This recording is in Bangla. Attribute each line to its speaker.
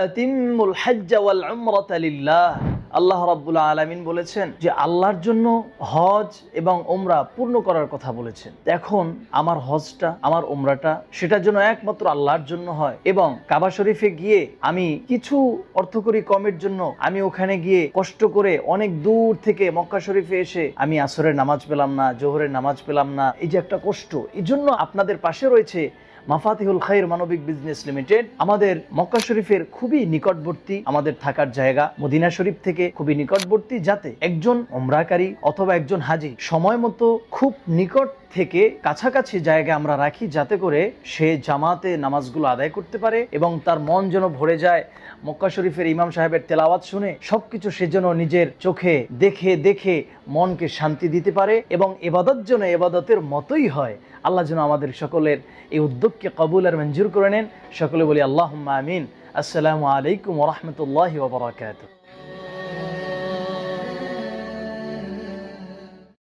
Speaker 1: আতিম্মুল হজ্জ ওয়াল উমরাতা লিল্লাহ। আল্লাহ রাব্বুল আলামিন বলেছেন যে আল্লাহর জন্য হজ এবং উমরা পূর্ণ করার কথা বলেছেন। এখন আমার হজটা, আমার উমরাটা সেটার জন্য একমাত্র আল্লাহর জন্য হয়, এবং কাবা শরীফে গিয়ে আমি কিছু অর্থকরী কমের জন্য আমি ওখানে গিয়ে কষ্ট করে অনেক দূর থেকে মক্কা শরীফে এসে আমি আসরের নামাজ পেলাম না, জোহরের নামাজ পেলাম না, এই যে একটা কষ্ট। এই জন্য আপনাদের পাশে রয়েছে মাফাতিহুল খাইর মানবিক বিজনেস লিমিটেড। আমাদের মক্কা শরীফের খুবই নিকটবর্তী আমাদের থাকার জায়গা, মদিনা শরীফ থেকে খুবই নিকটবর্তী, যাতে একজন উমরাকারী অথবা একজন হাজি সময় মতো খুব নিকট থেকে কাছাকাছি জায়গায় আমরা রাখি, যাতে করে সে জামাতে নামাজগুলো আদায় করতে পারে এবং তার মন যেন ভরে যায় মক্কা শরীফের ইমাম সাহেবের তেলাওয়াত শুনে। সবকিছু সে যেন নিজের চোখে দেখে দেখে মনকে শান্তি দিতে পারে এবং ইবাদত যেন ইবাদতের মতোই হয়। আল্লাহ যেন আমাদের সকলের এই উদ্যোগকে কবুল আর মঞ্জুর করে নেন। সকলে বলি আল্লাহুম্মা আমিন। আসসালামু আলাইকুম ওয়া রাহমাতুল্লাহি ওয়া বারাকাতুহু।